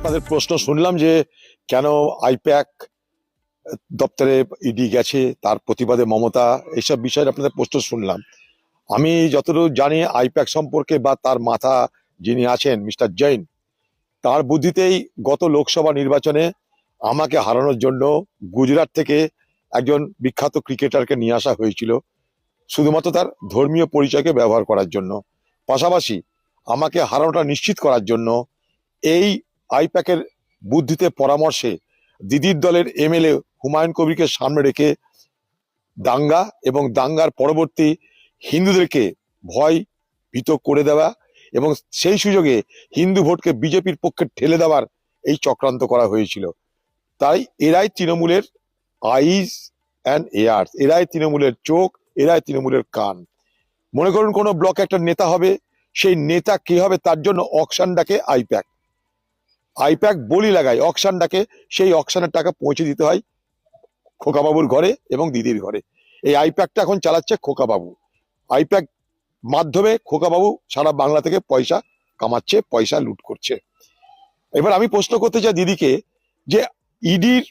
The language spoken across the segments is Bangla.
আপনাদের প্রশ্ন শুনলাম যে কেন আইপ্যাক দপ্তরে ইডি গেছে, তার প্রতিবাদে মমতা, এইসব বিষয়ে আপনাদের প্রশ্ন শুনলাম। আমি যতটুকু জানি আইপ্যাক সম্পর্কে বা তার মাথা যিনি আছেন মিস্টার জৈন, তার বুদ্ধিতেই গত লোকসভা নির্বাচনে আমাকে হারানোর জন্য গুজরাট থেকে একজন বিখ্যাত ক্রিকেটারকে নিয়ে আসা হয়েছিল, শুধুমাত্র তার ধর্মীয় পরিচয়কে ব্যবহার করার জন্য। পাশাপাশি আমাকে হারানোটা নিশ্চিত করার জন্য এই আইপ্যাকের বুদ্ধিতে পরামর্শে দিদির দলের এমএলএ হুমায়ুন কবিরকে সামনে রেখে দাঙ্গা এবং দাঙ্গার পরবর্তী হিন্দুদেরকে ভয় ভীত করে দেওয়া এবং সেই সুযোগে হিন্দু ভোটকে বিজেপির পক্ষে ঠেলে দেওয়ার এই চক্রান্ত করা হয়েছিল। তাই এরাই তৃণমূলের আইজ অ্যান্ড এয়ার্স, এরাই তৃণমূলের চোখ, এরাই তৃণমূলের কান। মনে করুন কোনো ব্লকে একটা নেতা হবে, সেই নেতা কি হবে তার জন্য অকশন ডাকে আইপ্যাক। আইপ্যাক বলি লাগায়, অকশন ডাকে, সেই অকশনের টাকা পৌঁছে দিতে হয় খোকাবাবুর ঘরে এবং দিদির ঘরে। এই আইপ্যাকটা এখন চালাচ্ছে খোকাবাবু। আইপ্যাক মাধ্যমে খোকাবাবু সারা বাংলা থেকে পয়সা কামাচ্ছে, পয়সা লুট করছে। এবার আমি প্রশ্ন করতে চাই দিদিকে যে ইডির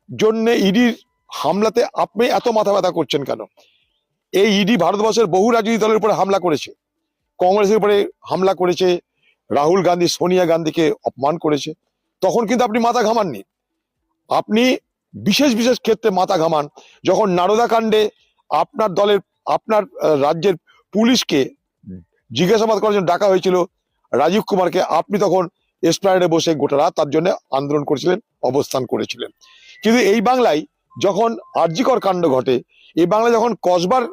জন্য, ইডির হামলাতে আপনি এত মাথা ব্যথা করছেন কেন? এই ইডি ভারতবর্ষের বহু রাজনৈতিক দলের উপরে হামলা করেছে, কংগ্রেসের উপরে হামলা করেছে, রাহুল গান্ধী সোনিয়া গান্ধীকে অপমান করেছে, তখন কিন্তু আপনি মাথা ঘামাননি। আপনি বিশেষ বিশেষ ক্ষেত্রে মাথা ঘামান যখন নারদা কাণ্ডে আপনার দলের, আপনার রাজ্যের পুলিশকে জিজ্ঞাসাবাদ করার জন্য ডাকা হয়েছিল রাজীব কুমারকে, আপনি তখন এসপ্ল্যানেডে বসে গোটা রাত তার জন্য আন্দোলন করেছিলেন, অবস্থান করেছিলেন। কিন্তু এই বাংলায় যখন আরজিকর কাণ্ড ঘটে, এই বাংলায় যখন কসবার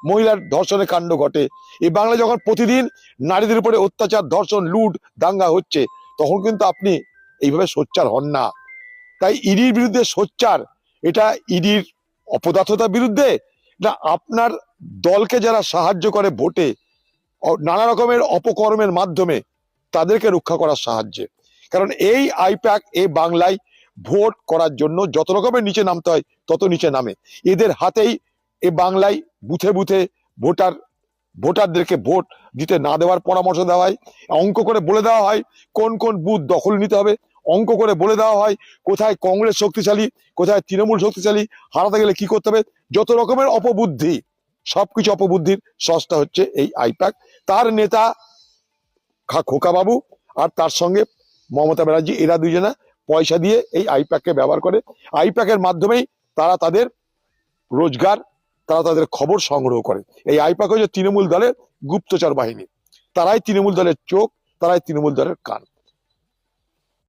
মহিলার ধর্ষণের কাণ্ড ঘটে, এই বাংলায় যখন প্রতিদিন নারীদের উপরে অত্যাচার, ধর্ষণ, লুট, দাঙ্গা হচ্ছে, তখন কিন্তু আপনি এইভাবে সোচ্চার হন না। তাই ইডির বিরুদ্ধে সোচ্চার, এটা ইডির অপদার্থতার বিরুদ্ধে না আপনার দলকে যারা সাহায্য করে ভোটে নানা রকমের অপকর্মের মাধ্যমে তাদেরকে রক্ষা করার সাহায্যে। কারণ এই আইপ্যাক এই বাংলায় ভোট করার জন্য যত রকমের নিচে নামতে হয় তত নিচে নামে। এদের হাতেই এ বাংলায় বুথে বুথে ভোটারদেরকে ভোট দিতে না দেওয়ার পরামর্শ দেওয়া হয়, অঙ্ক করে বলে দেওয়া হয় কোন কোন বুথ দখল নিতে হবে, অঙ্ক করে বলে দেওয়া হয় কোথায় কংগ্রেস শক্তিশালী, কোথায় তৃণমূল শক্তিশালী, হারাতে গেলে কি করতে হবে, যত রকমের অপবুদ্ধি, সবকিছু অপবুদ্ধির সস্তা হচ্ছে এই আইপ্যাক। তার নেতা খোকাবাবু আর তার সঙ্গে মমতা ব্যানার্জি, এরা দুজনা পয়সা দিয়ে এই আইপ্যাককে ব্যবহার করে। আইপ্যাকের মাধ্যমেই তারা তাদের রোজগার, তারা তাদের খবর সংগ্রহ করে। এই আইপ্যাক হচ্ছে তৃণমূল দলের গুপ্তচর বাহিনী, তারাই তৃণমূল দলের চোখ, তারাই তৃণমূল দলের কান।